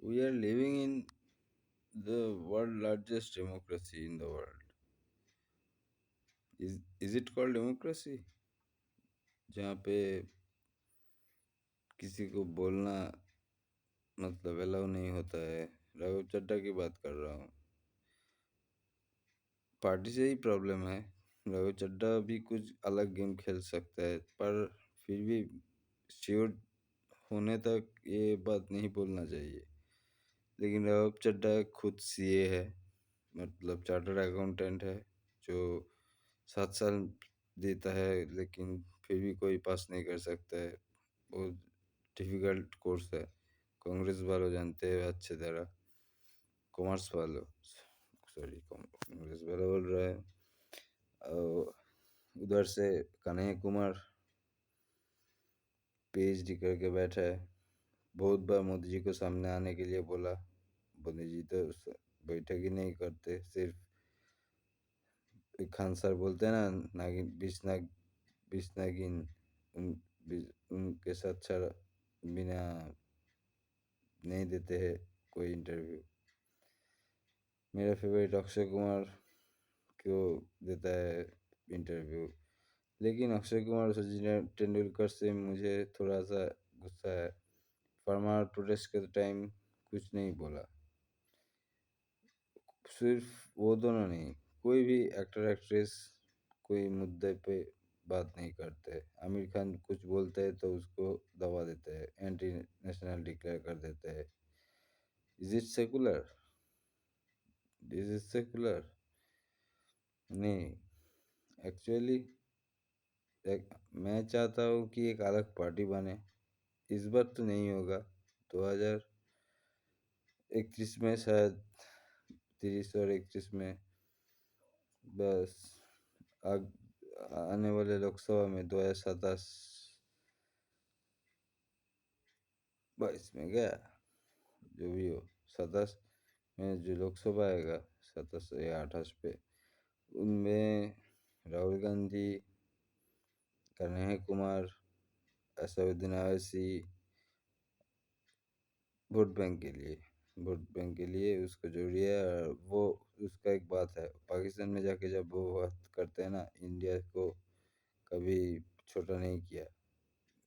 We are living in the world largest democracy in the world. Is it called democracy? जहाँ पे किसी को बोलना मतलब अलाउ नहीं होता है। राघव चड्ढा की बात कर रहा हूँ। पार्टी से ही प्रॉब्लम है। राघव चड्ढा भी कुछ अलग गेम खेल सकता है, पर फिर भी श्योर होने तक ये बात नहीं बोलना चाहिए। लेकिन राघव चड्ढा खुद सीए है, मतलब चार्टर्ड अकाउंटेंट है, जो 7 साल देता है, लेकिन फिर भी कोई पास नहीं कर सकता है। बहुत डिफिकल्ट कोर्स है। कांग्रेस वालों जानते हैं अच्छे तरह। कॉमर्स वालों, सॉरी, कांग्रेस वाला बोल रहा है। और उधर से कन्हैया कुमार पीएचडी करके बैठा है। बहुत बार मोदी जी को सामने आने के लिए बोला। मोदी जी तो बैठक ही नहीं करते। सिर्फ एक खान सर बोलते हैं ना, नागिन बीस नागिन, उनके साथ बिना नहीं देते हैं कोई इंटरव्यू। मेरा फेवरेट अक्षय कुमार क्यों देता है इंटरव्यू। लेकिन अक्षय कुमार और सचिन तेंदुलकर से मुझे थोड़ा सा गुस्सा है। फार्मा प्रोटेस्ट के टाइम कुछ नहीं बोला। सिर्फ वो दोनों नहीं, कोई भी एक्टर एक्ट्रेस कोई मुद्दे पे बात नहीं करते। आमिर खान कुछ बोलते हैं तो उसको दबा देते हैं, एंटी नेशनल डिक्लेयर कर देते हैं। Is it secular? This is secular? नहीं। एक्चुअली मैं चाहता हूँ कि एक अलग पार्टी बने। इस बार तो नहीं होगा। 2031 में शायद, 30 और 31 में। बस आग, आने वाले लोकसभा में 2027 22 में गया, जो भी हो। 27 में जो लोकसभा आएगा, 27 या 28 पे, उनमें राहुल गांधी, कन्हैया कुमार, असदुद्दीन ओवैसी, वोट बैंक के लिए उसको जोड़िए। और वो उसका एक बात है, पाकिस्तान में जाके जब वो बात करते हैं ना, इंडिया को कभी छोटा नहीं किया,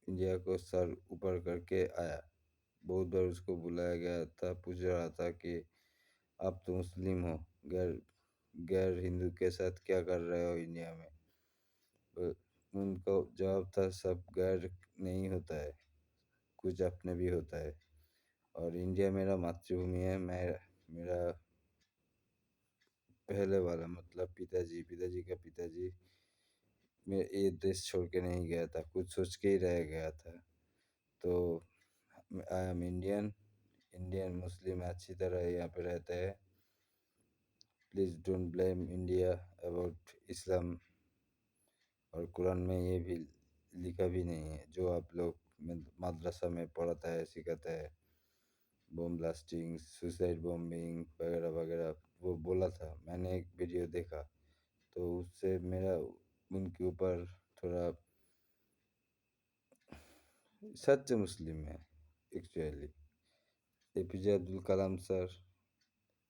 इंडिया को सर ऊपर करके आया। बहुत बार उसको बुलाया गया था, पूछ रहा था कि आप तो मुस्लिम हो, गैर गैर हिंदू के साथ क्या कर रहे हो इंडिया में। तो उनको जवाब था, सब गैर नहीं होता है, कुछ अपने भी होता है। और इंडिया मेरा मातृभूमि है। मेरा पहले वाला मतलब पिताजी का पिताजी मैं ये देश छोड़ के नहीं गया था, कुछ सोच के ही रह गया था। तो I am Indian. Indian Muslim अच्छी तरह यहाँ पे रहते हैं। Please don't blame India about Islam. और कुरान में ये भी लिखा भी नहीं है जो आप लोग मदरसा में पढ़ाता है, सिखाता है, बम ब्लास्टिंग, सुसाइड बॉम्बिंग वगैरह वगैरह। वो बोला था, मैंने एक वीडियो देखा, तो उससे मेरा उनके ऊपर थोड़ा सच मुस्लिम है actually. APJ Abdul Kalam sir,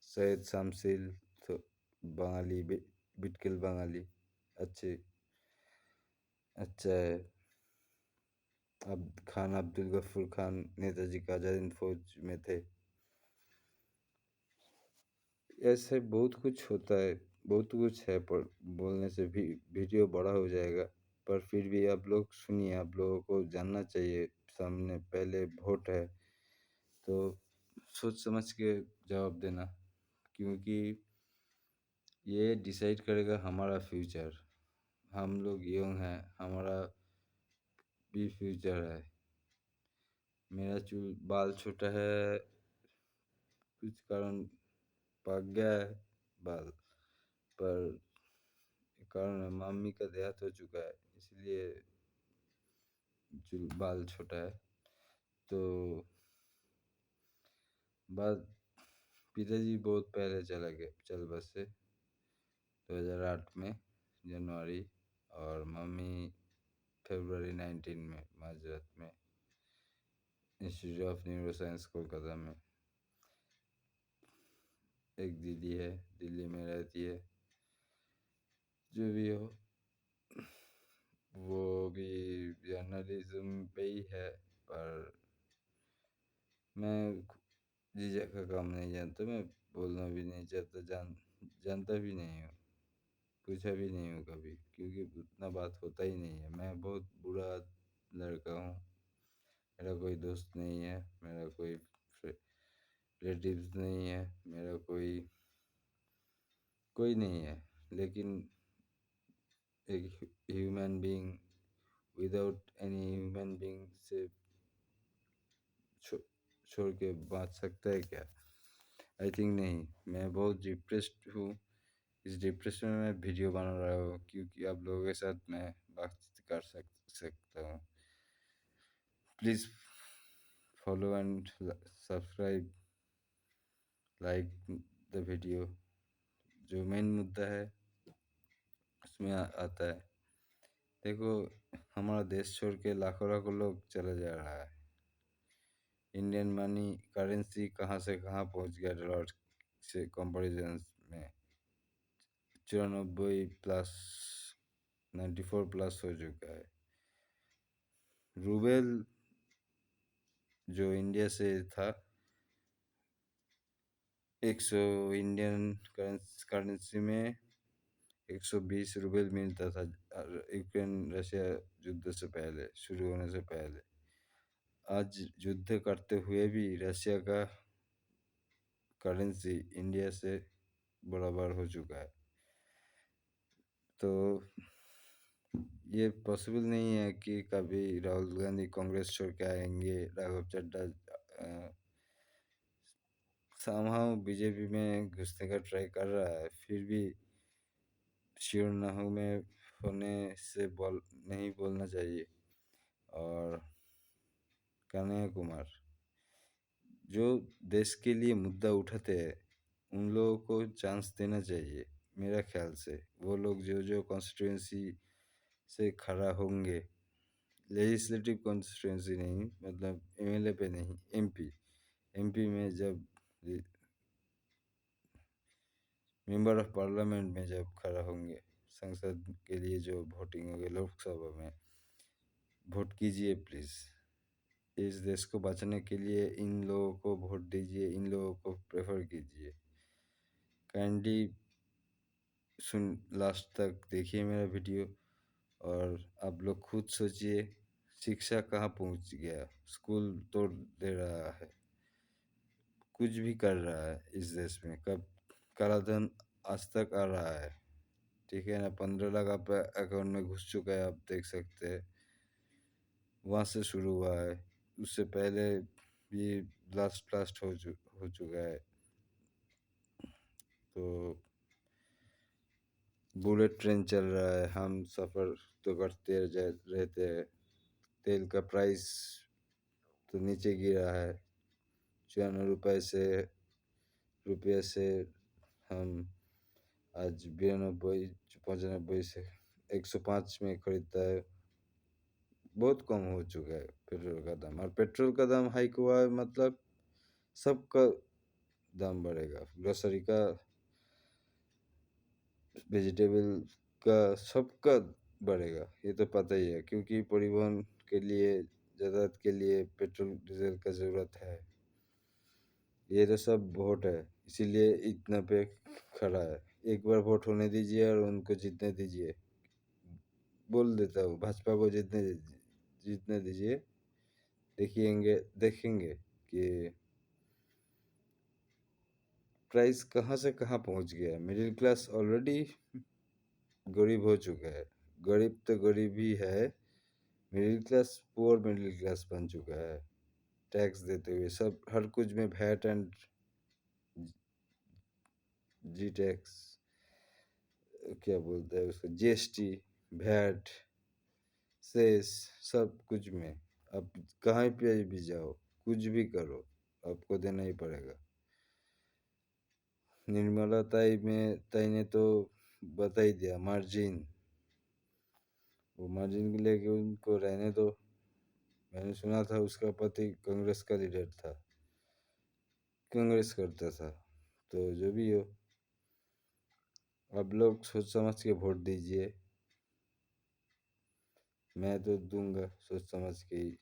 Syed शामसिल, तो बंगाली, बिटकिल बंगाली, अच्छे अच्छा है। अब खान अब्दुल गफूर खान नेताजी का आज़ाद हिंद फौज में थे। ऐसे बहुत कुछ होता है, बहुत कुछ है, पर बोलने से भी वीडियो बड़ा हो जाएगा। पर फिर भी आप लोग सुनिए, आप लोगों को जानना चाहिए। सामने पहले वोट है, तो सोच समझ के जवाब देना, क्योंकि ये डिसाइड करेगा हमारा फ्यूचर। हम लोग यंग हैं, हमारा भी फ्यूचर है। मेरा बाल छोटा है, कुछ कारण पक गया है बाल, पर एक कारण है, मम्मी का देहांत हो चुका है, इसलिए बाल छोटा है। तो बाद पिताजी बहुत पहले चला गए, चल बसे 2008 में जनवरी। और मम्मी फरवरी 19 में, माजरत में, institute of neuro science Kolkata में। एक दीदी है, दिल्ली में रहती है। जो भी हो, वो भी जर्नलिज्म पे ही है, पर मैं झिझक का काम नहीं जानता, मैं बोलना भी नहीं चाहता, जानता भी नहीं हूँ, पूछा भी नहीं हूँ कभी, क्योंकि उतना बात होता ही नहीं है। मैं बहुत बुरा लड़का हूँ, मेरा कोई दोस्त नहीं है, मेरा कोई रिलेटिव्स नहीं है, मेरा कोई कोई नहीं है। लेकिन एक human being without any human being से छो, छोड़ के बाँच सकता है क्या? आई थिंक नहीं। मैं बहुत डिप्रेस्ड हूँ। इस डिप्रेशन में मैं वीडियो बना रहा हूँ, क्योंकि आप लोगों के साथ मैं बातचीत कर सकता हूँ। Please follow and subscribe, like the video. जो मेन मुद्दा है उसमें आता है। देखो, हमारा देश छोड़ के लाखों लाखों लोग चले जा रहा है। इंडियन मनी करेंसी कहाँ से कहाँ पहुँच गया डॉलर से कंपैरिजन में। 94 प्लस, 94 प्लस हो चुका है। रूबेल जो इंडिया से था, 100 इंडियन करेंसी में 120 रूबेल मिलता था यूक्रेन रशिया युद्ध से पहले, शुरू होने से पहले। आज युद्ध करते हुए भी रशिया का करेंसी इंडिया से बराबर हो चुका है। तो ये पॉसिबल नहीं है कि कभी राहुल गांधी कांग्रेस छोड़ के आएंगे, राघव चड्ढा समहाउ बीजेपी में घुसने का ट्राई कर रहा है, फिर भी श्योर ना होने से नहीं बोलना चाहिए। और कन्हैया कुमार जो देश के लिए मुद्दा उठाते हैं, उन लोगों को चांस देना चाहिए। मेरा ख्याल से वो लोग जो जो कॉन्स्टिट्यूंसी से खड़ा होंगे, लेजिस्लेटिव कॉन्स्टिट्यूंसी नहीं, मतलब एमएलए पे नहीं, एमपी एमपी में जब मेंबर ऑफ पार्लियामेंट में जब खड़ा होंगे, संसद के लिए जो वोटिंग होगी लोकसभा में, वोट कीजिए प्लीज़। इस देश को बचाने के लिए इन लोगों को वोट दीजिए, इन लोगों को प्रेफर कीजिए। काइंडली सुन, लास्ट तक देखिए मेरा वीडियो, और आप लोग खुद सोचिए शिक्षा कहाँ पहुँच गया। स्कूल तोड़ दे रहा है, कुछ भी कर रहा है इस देश में। कब काला धन आज तक आ रहा है, ठीक है ना? 15 लाख आप अकाउंट में घुस चुका है, आप देख सकते हैं। वहाँ से शुरू हुआ है, उससे पहले भी ब्लास्ट ब्लास्ट हो चुका है। तो बुलेट ट्रेन चल रहा है, हम सफ़र तो करते रहते हैं। तेल का प्राइस तो नीचे गिरा है, 94 रुपये से हम आज 92 95 से 105 में खरीदता है। बहुत कम हो चुका है पेट्रोल का दाम, और पेट्रोल का दाम हाइक हुआ है मतलब सबका दाम बढ़ेगा। ग्रोसरी का, वेजिटेबल का, सबका बढ़ेगा, ये तो पता ही है, क्योंकि परिवहन के लिए, यातायात के लिए पेट्रोल डीजल का ज़रूरत है। ये तो सब वोट है, इसीलिए इतना पे खड़ा है। एक बार वोट होने दीजिए और उनको जीतने दीजिए। बोल देता हूँ, भाजपा को जीतने दीजिए। देखेंगे कि प्राइस कहाँ से कहाँ पहुँच गया। मिडिल क्लास ऑलरेडी गरीब हो चुका है, गरीब तो गरीब ही है, middle class poor middle class बन चुका है। टैक्स देते हुए सब, हर कुछ में वैट एंड जी टैक्स, क्या बोलते हैं उसको, जीएसटी, वैट, सेस, सब कुछ में। अब कहाँ पे भी जाओ, कुछ भी करो, आपको देना ही पड़ेगा। निर्मला ताई ने तो बता ही दिया, मार्जिन, वो मार्जिन को लेके उनको रहने दो। मैंने सुना था उसका पति कांग्रेस का लीडर था, कांग्रेस करता था, तो जो भी हो, आप लोग सोच समझ के वोट दीजिए। मैं तो दूंगा सोच समझ के ही,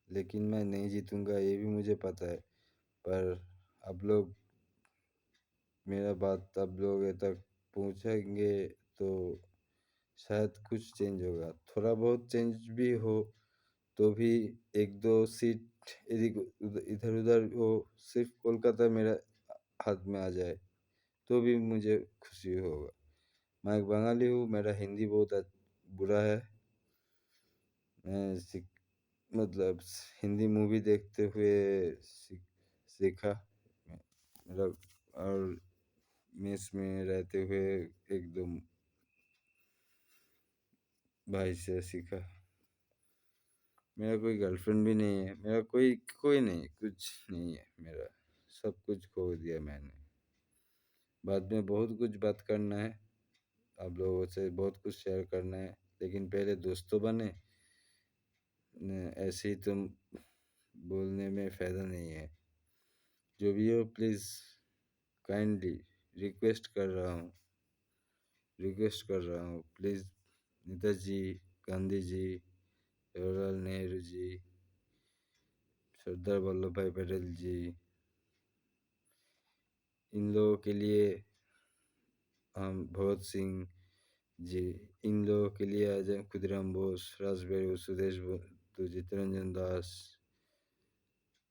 लेकिन मैं नहीं जीतूंगा ये भी मुझे पता है। पर आप लोग मेरा बात आप लोग तक पहुंचाएंगे तो शायद कुछ चेंज होगा। थोड़ा बहुत चेंज भी हो तो भी एक दो सीट इधर उधर हो, सिर्फ कोलकाता मेरा हाथ में आ जाए तो भी मुझे खुशी होगा। मैं एक बंगाली हूँ, मेरा हिंदी बहुत बुरा है। मैं मतलब हिंदी मूवी देखते हुए सीखा मेरा, और मेस में रहते हुए एकदम भाई से सीखा। मेरा कोई गर्लफ्रेंड भी नहीं है, मेरा कोई कोई नहीं, कुछ नहीं है मेरा। सब कुछ खो दिया मैंने। बाद में बहुत कुछ बात करना है, आप लोगों से बहुत कुछ शेयर करना है, लेकिन पहले दोस्त तो बने। ऐसे ही तुम बोलने में फ़ायदा नहीं है। जो भी हो प्लीज़ काइंडली रिक्वेस्ट कर रहा हूँ प्लीज़, नेताजी, गांधी जी, जवाहरलाल नेहरू जी, सरदार वल्लभ भाई पटेल जी, इन लोगों के लिए, हम भगत सिंह जी, इन लोगों के लिए आजाद खुदीराम बोस, रासबिहारी बोस, सुदेश बोस जी, चित्तरंजन दास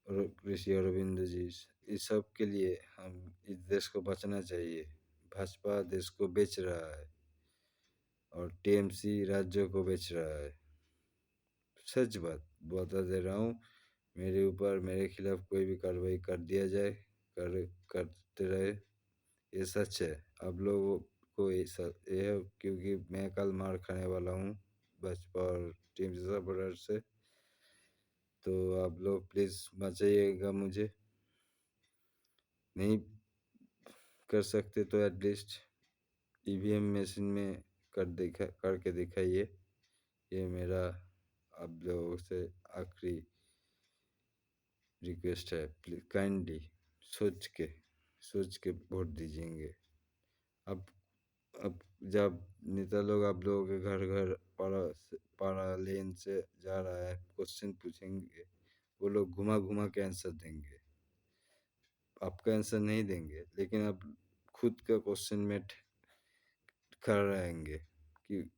और ऋषि अरविंद जी, इस सब के लिए हम इस देश को बचाना चाहिए। भाजपा देश को बेच रहा है और टीएमसी राज्यों को बेच रहा है। सच बात बता दे रहा हूँ, मेरे ऊपर मेरे खिलाफ कोई भी कार्रवाई कर दिया जाए, करते रहे, ये सच है। आप लोगों को ये है, क्योंकि मैं कल मार खाने वाला हूँ भाजपा और टीम सपोर्टर से। तो आप लोग प्लीज़ बचाइएगा मुझे। नहीं कर सकते तो एटलीस्ट ईवीएम मशीन में करके दिखाइए। ये मेरा आप लोगों से आखिरी रिक्वेस्ट है। प्लीज काइंडली सोच के वोट दीजिएंगे। अब अब जब नेता लोग आप लोगों के घर घर पारा लेन से जा रहा है, क्वेश्चन पूछेंगे, वो लोग घुमा घुमा के आंसर देंगे। आपका आंसर नहीं देंगे, लेकिन आप खुद का क्वेश्चन में खड़ा रहेंगे कि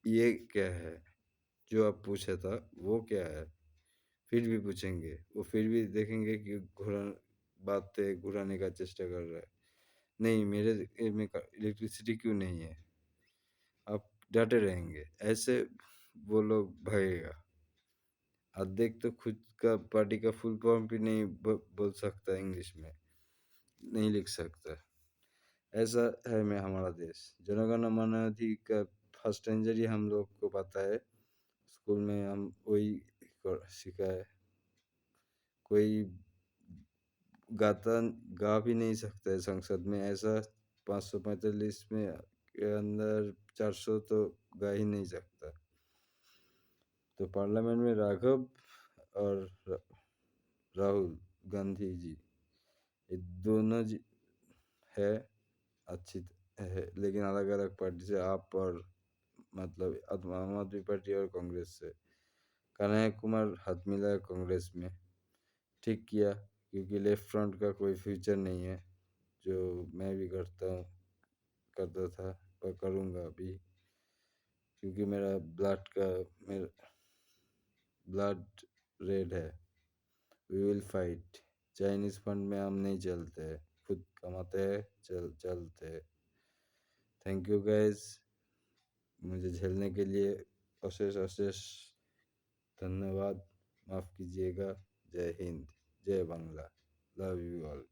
ये क्या है, जो आप पूछा था वो क्या है। फिर भी पूछेंगे, वो फिर भी देखेंगे कि बातें घुराने का चेष्टा कर रहा है। नहीं, मेरे में इलेक्ट्रिसिटी क्यों नहीं है, आप डटे रहेंगे। ऐसे वो लोग भगेगा। अध्यक्ष तो खुद का पार्टी का फुल फॉर्म भी नहीं बोल सकता, इंग्लिश में नहीं लिख सकता। ऐसा है मैं हमारा देश। जनगण मन अधि का फर्स्ट इंजरी हम लोग को पता है, स्कूल में हम वही सीखा है। कोई गाता गा भी नहीं सकता है संसद में, ऐसा 545 में के अंदर 400 तो गा ही नहीं सकता। तो पार्लियामेंट में राघव और राहुल गांधी जी, ये दोनों जी है, अच्छी है, लेकिन अलग अलग पार्टी से। आप और मतलब आम आदमी पार्टी और कांग्रेस से। कन्हैया कुमार हाथ मिलाया कांग्रेस में, ठीक किया, क्योंकि लेफ्ट फ्रंट का कोई फ्यूचर नहीं है, जो मैं भी करता था और करूँगा भी, क्योंकि मेरा ब्लड रेड है। We will fight. Chinese fund में हम नहीं चलते, खुद कमाते हैं, चलते हैं। थैंक यू गाइस, मुझे झेलने के लिए अशेष अशेष धन्यवाद। माफ़ कीजिएगा। जय हिंद, जय बांग्ला, लव यू ऑल।